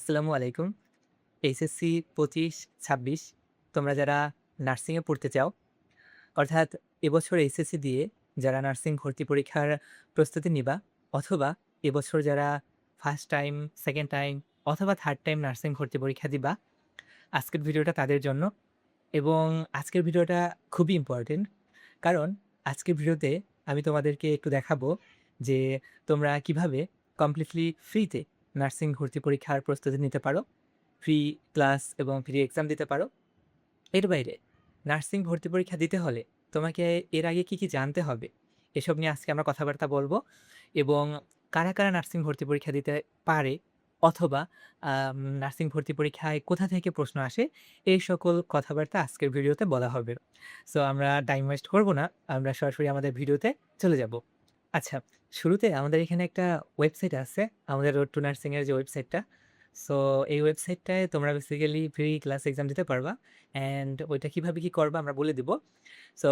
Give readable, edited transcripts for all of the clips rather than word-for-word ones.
আসসালামু আলাইকুম। এইচএসসি ২৫-২৬ তোমরা যারা নার্সিংয়ে পড়তে চাও, অর্থাৎ এবছর এইচএসসি দিয়ে যারা নার্সিং ভর্তি পরীক্ষার প্রস্তুতি নিবা, অথবা এবছর যারা ফার্স্ট টাইম, সেকেন্ড টাইম অথবা থার্ড টাইম নার্সিং ভর্তি পরীক্ষা দিবা, আজকের ভিডিওটা তাদের জন্য। এবং আজকের ভিডিওটা খুবই ইম্পোর্টেন্ট। কারণ আজকের ভিডিওতে আমি তোমাদেরকে একটু দেখাবো যে তোমরা কিভাবে কমপ্লিটলি ফ্রিতে নার্সিং ভর্তি পরীক্ষার প্রস্তুতি নিতে পারো। ফ্রি ক্লাস এবং ফ্রি এক্সাম দিতে পারো। এর বাইরে নার্সিং ভর্তি পরীক্ষা দিতে হলে তোমাকে এর আগে কি জানতে হবে? এসব নিয়ে আজকে আমরা কথাবার্তা বলব। এবং কারা নার্সিং ভর্তি পরীক্ষা দিতে পারে, অথবা নার্সিং ভর্তি পরীক্ষায় কোথা থেকে প্রশ্ন আসে, এই সকল কথাবার্তা আজকের ভিডিওতে বলা হবে। সো আমরা টাইম ওয়েস্ট করব না। আমরা সরাসরি আমাদের ভিডিওতে চলে যাব। আচ্ছা, শুরুতে আমাদের এখানে একটা ওয়েবসাইট আছে, আমাদের রোড টু নার্সিং এর যে ওয়েবসাইটটা। সো এই ওয়েবসাইটটায় তোমরা বেসিক্যালি ফ্রি ক্লাস এক্সাম দিতে পারবা। অ্যান্ড ওইটা কিভাবে কি করবা আমরা বলে দিব। সো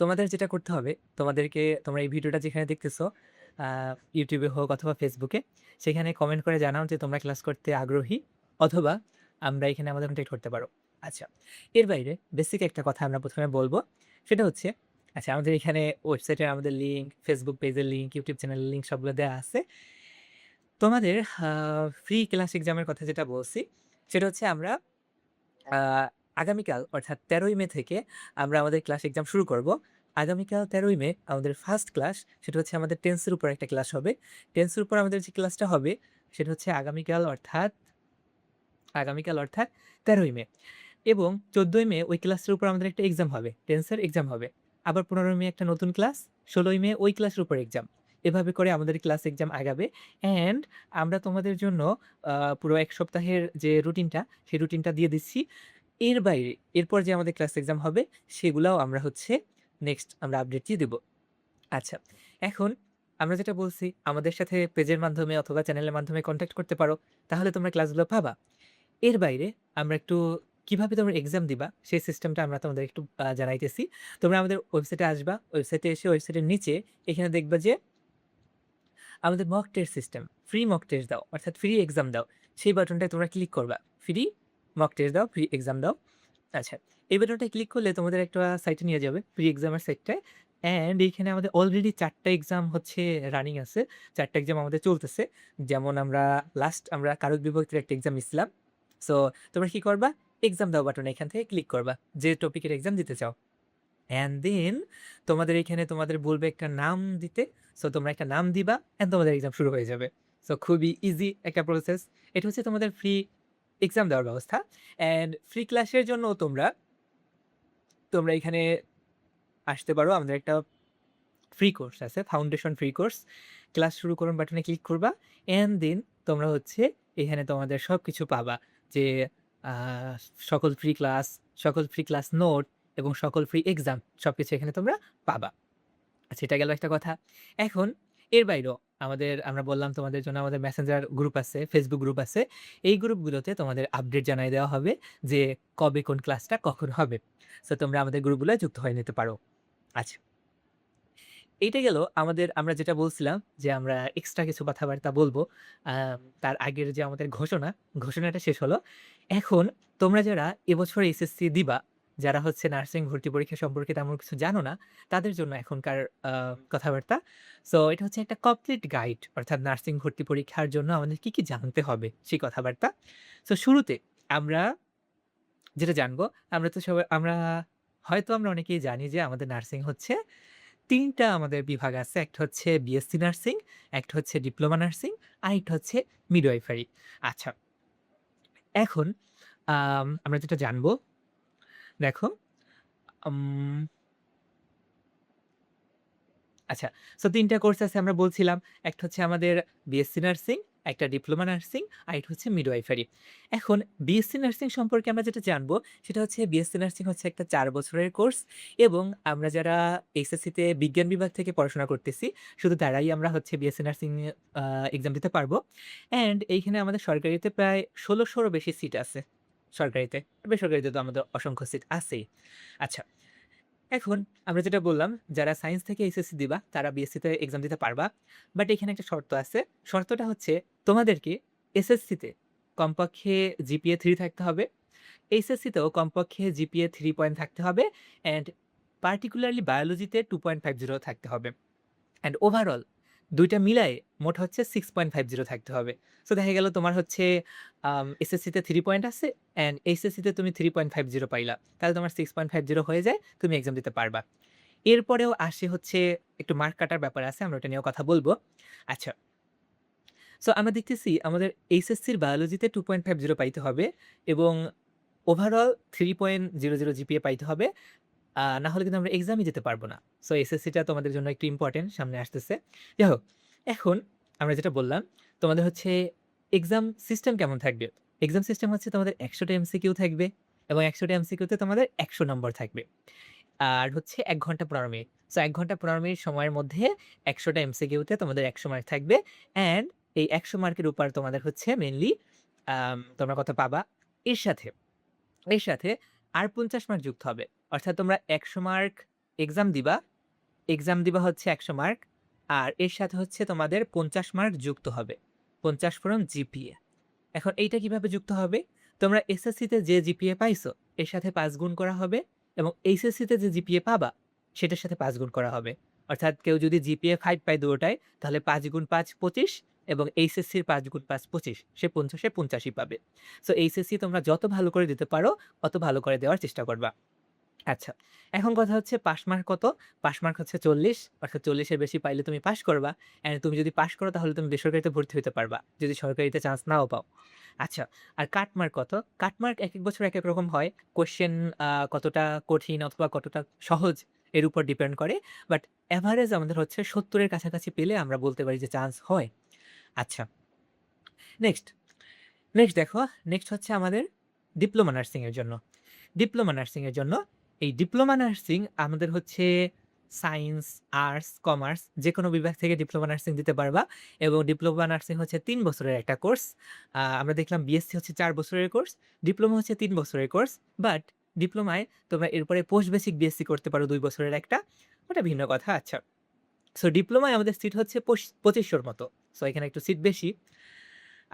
তোমাদের যেটা করতে হবে, তোমরা এই ভিডিওটা যেখানে দেখতেছো, ইউটিউবে হোক অথবা ফেসবুকে, সেখানে কমেন্ট করে জানাও যে তোমরা ক্লাস করতে আগ্রহী, অথবা আমরা এখানে আমাদের কন্ট্যাক্ট করতে পারো। আচ্ছা, এর বাইরে বেসিক একটা কথা আমরা প্রথমে বলবো। সেটা হচ্ছে, আচ্ছা, আমাদের এখানে ওয়েবসাইটে আমাদের লিঙ্ক, ফেসবুক পেজের লিঙ্ক, ইউটিউব চ্যানেলের লিঙ্ক সবগুলো দেওয়া আছে। তোমাদের ফ্রি ক্লাস এক্সামের কথা যেটা বলছি, সেটা হচ্ছে আমরা আ আগামীকাল অর্থাৎ ১৩ই মে থেকে আমরা আমাদের ক্লাস এক্সাম শুরু করব। আগামীকাল ১৩ই মে আমাদের ফার্স্ট ক্লাস, সেটা হচ্ছে আমাদের টেন্সের উপর একটা ক্লাস হবে। টেন্সের উপর আমাদের যে ক্লাসটা হবে, সেটা হচ্ছে আগামীকাল অর্থাৎ ১৩ই মে। এবং ১৪ই মে ওই ক্লাসটার উপর আমাদের একটা এক্সাম হবে, টেন্সের এক্সাম হবে। আবার ১৫ই মে একটা নতুন ক্লাস, ১৬ই মে ওই ক্লাসের উপর এক্সাম। এভাবে করে আমাদের ক্লাস এক্সাম আগাবে। অ্যান্ড আমরা তোমাদের জন্য পুরো ১ সপ্তাহের যে রুটিনটা, সেই রুটিনটা দিয়ে দিচ্ছি। এর বাইরে এরপর যে আমাদের ক্লাস এক্সাম হবে, সেগুলাও আমরা নেক্সট আমরা আপডেট দিয়ে দেব। আচ্ছা, এখন আমরা যেটা বলছি, আমাদের সাথে পেজের মাধ্যমে অথবা চ্যানেলের মাধ্যমে কনট্যাক্ট করতে পারো। তাহলে তোমরা ক্লাসগুলো পাবা। এর বাইরে আমরা একটু কিভাবে তোমরা এক্সাম দিবা, সেই সিস্টেমটা আমরা তোমাদের একটু জানাইতেছি। তোমরা আমাদের ওয়েবসাইটে আসবা। ওয়েবসাইটে এসে ওয়েবসাইটের নিচে এখানে দেখবা যে আমাদের mock test system, free mock test দাও অর্থাৎ ফ্রি এক্সাম দাও, সেই বাটনটায় তোমরা ক্লিক করবা। ফ্রি মক টেস্ট দাও, ফ্রি এক্সাম দাও। আচ্ছা, এই বাটনটায় ক্লিক করলে তোমাদের একটা সাইটে নিয়ে যাবে, প্রি এক্সামের সাইটটায়। অ্যান্ড এইখানে আমাদের অলরেডি ৪ টা এক্সাম রানিং আছে। ৪ টা এক্সাম আমাদের চলতেছে। যেমন আমরা কারক বিভক্তির একটা এক্সাম দিছিলাম। সো তোমরা কি করবা? এক্সাম দাও বাটনে এখান থেকে ক্লিক করবা, যে টপিকের এক্সাম দিতে চাও। অ্যান্ড দেন তোমাদের এখানে তোমাদের বলবে একটা নাম দিতে। সো তোমরা একটা নাম দিবা, অ্যান্ড তোমাদের এক্সাম শুরু হয়ে যাবে। সো খুবই ইজি একটা প্রসেস। এটা হচ্ছে তোমাদের ফ্রি এক্সাম দেওয়ার ব্যবস্থা। অ্যান্ড ফ্রি ক্লাসের জন্য তোমরা তোমরা এখানে আসতে পারো। আমাদের একটা ফ্রি কোর্স আছে, ফাউন্ডেশন ফ্রি কোর্স। ক্লাস শুরু করুন বাটনে ক্লিক করবা, অ্যান্ড দেন তোমরা এখানে তোমাদের সবকিছু পাবা। যে আ সকল ফ্রি ক্লাস নোট এবং সকল ফ্রি এক্সাম সবকিছু এখানে তোমরা পাবা। আচ্ছা, এটা গেল একটা কথা। এখন এর বাইরেও আমরা বললাম তোমাদের জন্য আমাদের মেসেঞ্জার গ্রুপ আছে, ফেসবুক গ্রুপ আছে। এই গ্রুপগুলোতে তোমাদের আপডেট জানায় দেওয়া হবে যে কবে কোন ক্লাসটা কখন হবে। সো তোমরা আমাদের গ্রুপগুলোয় যুক্ত হয়ে নিতে পারো। আচ্ছা, এইটা গেল আমরা যেটা বলছিলাম যে আমরা এক্সট্রা কিছু কথাবার্তা বলব। তার আগের যে আমাদের ঘোষণাটা শেষ হলো। এখন তোমরা যারা এবছর এইচএসসি দিবা, যারা নার্সিং ভর্তি পরীক্ষা সম্পর্কে তেমন কিছু জানো না, তাদের জন্য এখনকার কথাবার্তা। সো এটা হচ্ছে একটা কমপ্লিট গাইড, অর্থাৎ নার্সিং ভর্তি পরীক্ষার জন্য আমাদের কি জানতে হবে সেই কথাবার্তা। সো শুরুতে আমরা যেটা জানবো, আমরা অনেকেই জানি যে আমাদের নার্সিং ৩ টা আমাদের বিভাগ আছে। একটা হচ্ছে বিএসসি নার্সিং, একটা হচ্ছে ডিপ্লোমা নার্সিং, আরেকটা হচ্ছে মিডওয়াইফারি। আচ্ছা, এখন আমরা যেটা জানবো, দেখো, উম আচ্ছা, সো ৩ টা কোর্স আছে আমরা বলছিলাম। একটা হচ্ছে আমাদের বিএসসি নার্সিং, একটা ডিপ্লোমা নার্সিং, আরেকটা হচ্ছে মিডওয়াইফারি। এখন বিএসসি নার্সিং সম্পর্কে আমরা যেটা জানবো, সেটা হচ্ছে বিএসসি নার্সিং হচ্ছে একটা ৪ বছরের কোর্স। এবং আমরা যারা এইচএসসিতে বিজ্ঞান বিভাগ থেকে পড়াশোনা করতেছি, শুধু তারাই আমরা বিএসসি নার্সিং এক্সাম দিতে পারবো। অ্যান্ড এইখানে আমাদের সরকারিতে প্রায় ১৬০০রও বেশি সিট আছে সরকারিতে। বেসরকারিতে তো আমাদের অসংখ্য সিট আছেই। আচ্ছা, এখন আমরা যেটা বললাম, যারা সায়েন্স থেকে এইচএসসি দিবা তারা বিএসসি তে এক্সাম দিতে পারবা। বাট এখানে একটা শর্ত আছে। শর্তটা হচ্ছে তোমাদেরকে এসএসসিতে কমপক্ষে জিপিএ 3 থাকতে হবে। এইচএসসিতেও কমপক্ষে জিপিএ 3 পয়েন্ট থাকতে হবে অ্যান্ড পার্টিকুলারলি বায়োলজিতে 2.50 থাকতে হবে। অ্যান্ড ওভারঅল ২ টা মিলায়ে মোট হচ্ছে 6.50 থাকতে হবে। সো দেখা গেল তোমার হচ্ছে এসএসসিতে 3 পয়েন্ট আছে অ্যান্ড এইচএসসিতে তুমি 3.50 পাইলা। তাহলে তোমার 6.50 হয়ে যায়, তুমি এক্সাম দিতে পারবা। এরপরেও আসে হচ্ছে একটু মার্ক কাটার ব্যাপার আছে, আমরা ওটা নিয়েও কথা বলব। আচ্ছা, সো আমরা দেখতেছি আমাদের এইচএসসির বায়োলজিতে 2.50 পাইতে হবে এবং ওভারঅল 3.00 জিপিএ পাইতে হবে। না হলে কিন্তু আমরা এক্সামই দিতে পারব না। সো এসএসসিটা তোমাদের জন্য একটু ইম্পোর্টেন্ট, সামনে আসতেছে। যাই হোক, এখন আমরা যেটা বললাম, তোমাদের হচ্ছে এক্সাম সিস্টেম কেমন থাকবে? এক্সাম সিস্টেম হচ্ছে তোমাদের ১০০ টা এমসিকিউ থাকবে এবং ১০০ টা এমসিকিউতে তোমাদের ১০০ নম্বর থাকবে। আর হচ্ছে ১ ঘন্টা ১৫ মিনিট। সো ১ ঘন্টা ১৫ মিনিট সময়ের মধ্যে ১০০ টা এমসিকিউতে তোমাদের ১০০ মার্ক থাকবে অ্যান্ড এই ১০০ মার্কের উপর তোমাদের হচ্ছে মেইনলি তোমরা কত পাবা? এর সাথে এর সাথে আর ৫০ মার্ক যুক্ত হবে। অর্থাৎ তোমরা ১০০ মার্ক এক্সাম দিবা, হচ্ছে ১০০ মার্ক। আর এর সাথে হচ্ছে তোমাদের ৫০ মার্ক যুক্ত হবে। ৫০ পূরণ জিপিএ। এখন এইটা কিভাবে যুক্ত হবে? তোমরা এসএসসিতে যে জিপিএ পাইছো, এর সাথে ৫ গুণ করা হবে এবং এইচএসসিতে যে জিপিএ পাবা, সেটার সাথে ৫ গুণ করা হবে। অর্থাৎ কেউ যদি জিপিএ ৫ পায় দুটোটায়, তাহলে ৫ গুণ ৫ ২৫ এবং এইচএসসির ৫ গুণ ৫ ২৫। সে ৫০ এ ৮৫ পাবে। সো এইচএসসি তোমরা যত ভালো করে দিতে পারো, অত ভালো করে দেওয়ার চেষ্টা করবা। আচ্ছা, এখন কথা হচ্ছে পাস মার্ক কত? পাস মার্ক হচ্ছে ৪০, অর্থাৎ ৪০ এর বেশি পাইলে তুমি পাস করবা। অ্যান্ড তুমি যদি পাস করো তাহলে তুমি বেসরকারিতে ভর্তি হইতে পারবা, যদি সরকারিতে চান্স নাও পাও। আচ্ছা, আর কাট মার্ক কত? কাট মার্ক একেক বছর একেক রকম হয়। কোয়েশ্চেন কতটা কঠিন অথবা কতটা সহজ এর উপর ডিপেন্ড করে। বাট এভারেজ আমাদের হচ্ছে ৭০ এর কাছাকাছি পেলে আমরা বলতে পারি যে চান্স হয়। আচ্ছা, নেক্সট, দেখো, নেক্সট হচ্ছে আমাদের ডিপ্লোমা নার্সিং এর জন্য। ডিপ্লোমা নার্সিং এর জন্য, এই ডিপ্লোমা নার্সিং আমাদের হচ্ছে সায়েন্স, আর্টস, কমার্স যেকোনো বিভাগ থেকে ডিপ্লোমা নার্সিং দিতে পারবা এবং ডিপ্লোমা নার্সিং হচ্ছে ৩ বছরের একটা কোর্স। আমরা দেখলাম বিএসসি হচ্ছে ৪ বছরের কোর্স, ডিপ্লোমা হচ্ছে ৩ বছরের কোর্স। বাট ডিপ্লোমায় তোমরা এরপরে পোস্ট বেসিক বিএসসি করতে পারো ২ বছরের একটা, ওটা ভিন্ন কথা। আচ্ছা, সো ডিপ্লোমায় আমাদের সিট হচ্ছে ২৫০০ মতো। সো এখানে একটু সিট বেশি।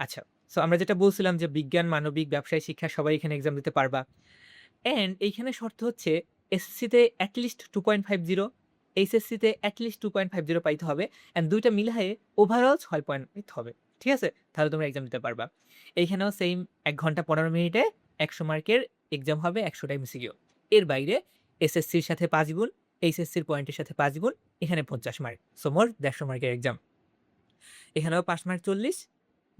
আচ্ছা, সো আমরা যেটা বলছিলাম যে বিজ্ঞান, মানবিক, ব্যবসায় শিক্ষা সবাই এখানে এক্সাম দিতে পারবা। অ্যান্ড এইখানে শর্ত হচ্ছে এসএসসিতে অ্যাটলিস্ট 2.50, এইচএসসিতে অ্যাটলিস্ট 2.50 পাইতে হবে অ্যান্ড ২ টা মিলায়ে ওভারঅল ৬ পয়েন্ট পাইতে হবে। ঠিক আছে? তাহলে তোমরা এক্সাম দিতে পারবা। এইখানেও সেইম ১ ঘন্টা ১৫ মিনিটে ১০০ মার্কের এক্সাম হবে, ১০০ টা এমসিকিউ। এর বাইরে এসএসসির সাথে ৫ গুণ, এইচএসসির পয়েন্টের সাথে ৫ গুণ, এখানে ৫০ মার্ক। সো মোট ১৫০ মার্কের এক্সাম। এখানেও পাস মার্ক ৪০।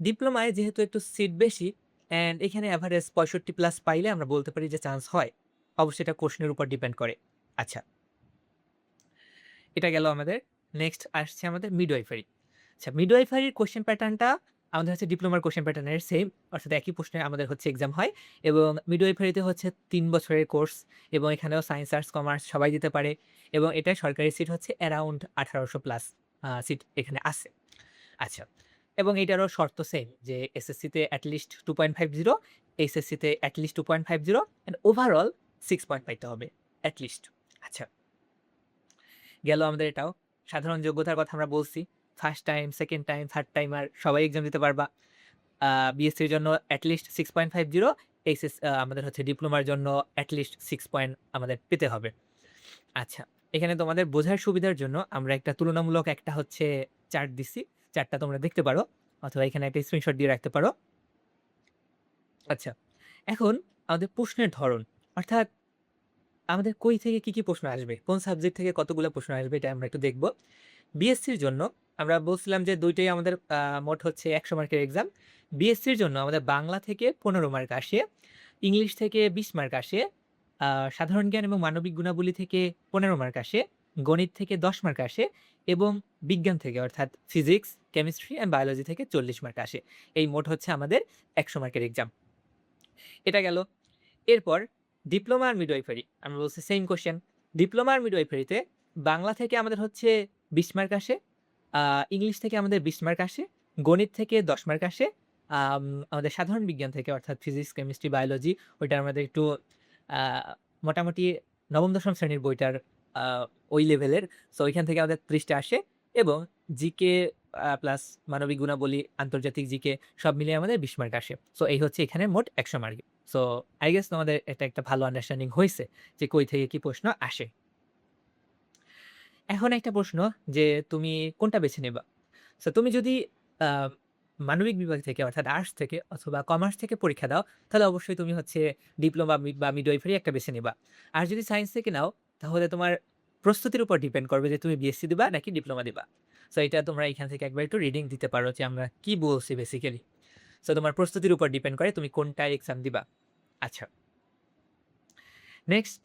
ডিপ্লোমায় যেহেতু একটু সিট বেশি অ্যান্ড এখানে এভারেজ ৬৫+ পাইলে আমরা বলতে পারি যে চান্স হয়। অবশ্যই এটা কোশ্চেনের উপর ডিপেন্ড করে। আচ্ছা, এটা গেল আমাদের। নেক্সট আসছে আমাদের মিডওয়াইফারি। আচ্ছা, মিডওয়াইফারির কোশ্চেন প্যাটার্নটা আমাদের হচ্ছে ডিপ্লোমার কোশ্চেন প্যাটার্নের সেম, অর্থাৎ একই প্রশ্নে আমাদের হচ্ছে এক্সাম হয় এবং মিডওয়াইফারিতে হচ্ছে ৩ বছরের কোর্স এবং এখানেও সায়েন্স, আর্টস, কমার্স সবাই দিতে পারে এবং এটা সরকারি সিট হচ্ছে অ্যারাউন্ড ১৮০০+ সিট এখানে আছে। আচ্ছা, এবং এইটারও শর্ত সেম যে এসএসসিতে অ্যাটলিস্ট 2.50, এইচএসসিতে অ্যাটলিস্ট 2.50 অ্যান্ড ওভারঅল 6 পয়েন্ট পাইতে হবে অ্যাটলিস্ট। আচ্ছা, গেল আমাদের এটাও। সাধারণ যোগ্যতার কথা আমরা বলছি। First time, second time, third timer সবাই এক্সাম দিতে পারবা। বিএসসির জন্য অ্যাটলিস্ট 6.50, আমাদের হচ্ছে ডিপ্লোমার জন্য অ্যাটলিস্ট 6 পয়েন্ট আমাদের পেতে হবে। আচ্ছা, এখানে তোমাদের বোঝার সুবিধার জন্য আমরা একটা তুলনামূলক একটা হচ্ছে চার্ট দিছি। চার্টটা তোমরা দেখতে পারো অথবা এখানে একটা স্ক্রিনশট দিয়ে রাখতে পারো। আচ্ছা, এখন আমাদের প্রশ্নের ধরন, অর্থাৎ আমাদের কই থেকে কি প্রশ্ন আসবে, কোন সাবজেক্ট থেকে কতগুলো প্রশ্ন আসবে, এটা আমরা একটু দেখব। বিএসসির জন্য আমরা বলছিলাম যে ২ টাই আমাদের মোট হচ্ছে ১০০ মার্কের এক্সাম। বিএসসির জন্য আমাদের বাংলা থেকে ১৫ মার্ক আসে, ইংলিশ থেকে ২০ মার্ক আসে, সাধারণ জ্ঞান এবং মানবিক গুণাবলী থেকে ১৫ মার্ক আসে, গণিত থেকে ১০ মার্ক আসে এবং বিজ্ঞান থেকে অর্থাৎ ফিজিক্স, কেমিস্ট্রি অ্যান্ড বায়োলজি থেকে ৪০ মার্ক আসে। এই মোট হচ্ছে আমাদের ১০০ মার্কের এক্সাম। এটা গেল। এরপর ডিপ্লোমা আর মিডওয়াইফারি আমরা বলছি সেম কোশ্চেন। ডিপ্লোমা আর মিডওয়াইফারিতে বাংলা থেকে আমাদের হচ্ছে ২০ মার্ক আসে, ইংলিশ থেকে আমাদের ২০ মার্ক আসে, গণিত থেকে ১০ মার্ক আসে, আমাদের সাধারণ বিজ্ঞান থেকে অর্থাৎ ফিজিক্স, কেমিস্ট্রি, বায়োলজি ওইটা আমাদের একটু আ মোটামুটি নবম-দশম শ্রেণীর বইটার আ ওই লেভেলের। সো ওইখান থেকে আমাদের ৩০ টা আসে এবং জিকে প্লাস মানবিক গুণাবলী, আন্তর্জাতিক জিকে সব মিলিয়ে আমাদের 20 মার্ক আসে। সো এই হচ্ছে এখানে মোট 100 মার্ক। সো আই গেস তোমাদের এটা একটা ভালো আন্ডারস্ট্যান্ডিং হইছে যে কই থেকে কি প্রশ্ন আসে। এখন একটা প্রশ্ন যে তুমি কোনটা বেছে নিবা? সো তুমি যদি আ মানবিক বিভাগ থেকে অর্থাৎ আর্টস থেকে অথবা কমার্স থেকে পরীক্ষা দাও, তাহলে অবশ্যই তুমি হচ্ছে ডিপ্লোমা বা মিডওয়াইফারি একটা বেছে নিবা। আর যদি সায়েন্স থেকে নাও, তাহলে তোমার প্রস্তুতির উপর ডিপেন্ড করবে যে তুমি বিএসসি দিবা নাকি ডিপ্লোমা দিবা। সো এটা তোমরা এখান থেকে একবার একটু রিডিং দিতে পারো যে আমরা কি বলছি বেসিক্যালি। সো তোমার প্রস্তুতির উপর ডিপেন্ড করে তুমি কোনটায় এক্সাম দিবা। আচ্ছা, নেক্সট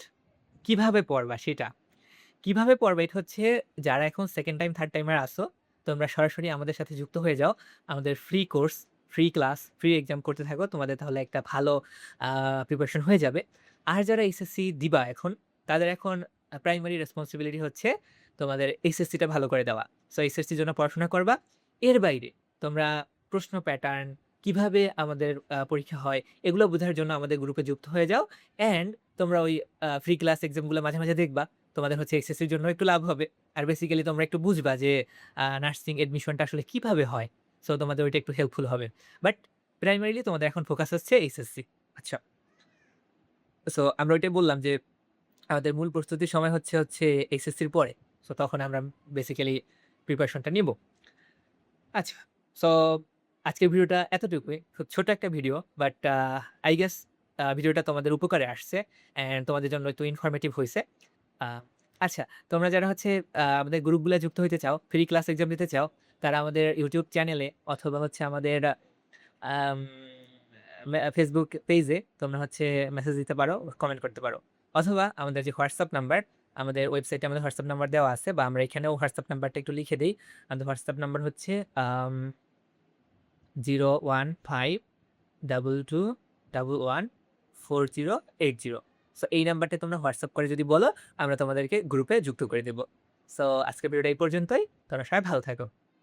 কিভাবে পড়বা সেটা। কিভাবে পড়বা? এটা হচ্ছে যারা এখন 2nd টাইম, 3rd টাইমার আসো, তোমরা সরাসরি আমাদের সাথে যুক্ত হয়ে যাও। আমাদের free course, free class, free exam করতে থাকো। তোমাদের তাহলে একটা ভালো আ প্রিপারেশন হয়ে যাবে। আর যারা এসএসসি দিবা এখন, তাদের এখন প্রাইমারি রেসপনসিবিলিটি হচ্ছে তোমাদের এসএসসিটা ভালো করে দেওয়া। সো এসএসসির জন্য পড়াশোনা করবা। এর বাইরে তোমরা প্রশ্ন প্যাটার্ন, কিভাবে আমাদের পরীক্ষা হয়, এগুলো বোঝার জন্য আমাদের গ্রুপে যুক্ত হয়ে যাও। অ্যান্ড তোমরা ওই ফ্রি ক্লাস এক্সামগুলো মাঝে, মাঝে দেখবা। তোমাদের হচ্ছে এসএসসির জন্য একটু লাভ হবে। আর বেসিক্যালি তোমরা একটু বুঝবা যে নার্সিং এডমিশনটা আসলে কিভাবে হয়। সো তোমাদের ওইটা একটু হেল্পফুল হবে। বাট প্রাইমারিলি তোমাদের এখন ফোকাস হচ্ছে এসএসসি। আচ্ছা। সো আমরা ওইটাই বললাম যে আমাদের মূল প্রস্তুতির সময় হচ্ছে এসএসসির পরে। সো তখন আমরা বেসিক্যালি প্রিপারেশনটা নিব। আচ্ছা। সো আজকের ভিডিওটা এতটুকুই। খুব ছোট একটা ভিডিও। বাট আই গেস ভিডিওটা তোমাদের উপকারে আসছে অ্যান্ড তোমাদের জন্য একটু ইনফরমেটিভ হইছে। আ আচ্ছা, তোমরা যারা হচ্ছে আমাদের গ্রুপগুলা যুক্ত হইতে চাও, ফ্রি ক্লাস এক্সাম দিতে চাও, তারা আমাদের ইউটিউব চ্যানেলে অথবা হচ্ছে আমাদের আম ফেসবুক পেজে তোমরা হচ্ছে মেসেজ দিতে পারো, কমেন্ট করতে পারো। অথবা আমাদের যে হোয়াটসঅ্যাপ নাম্বার, আমাদের ওয়েবসাইটে আমাদের হোয়াটসঅ্যাপ নাম্বার দেওয়া আছে বা আমরা এখানেও হোয়াটসঅ্যাপ নাম্বারটা একটু লিখে দেই। আমাদের হোয়াটসঅ্যাপ নাম্বার হচ্ছে 01522114080। সো এই নাম্বারটায় তোমরা হোয়াটসঅ্যাপ করে যদি বলো, আমরা তোমাদেরকে গ্রুপে যুক্ত করে দেব। সো আজকের ভিডিওটা এই পর্যন্তই। তোমরা সবাই ভালো থাকো।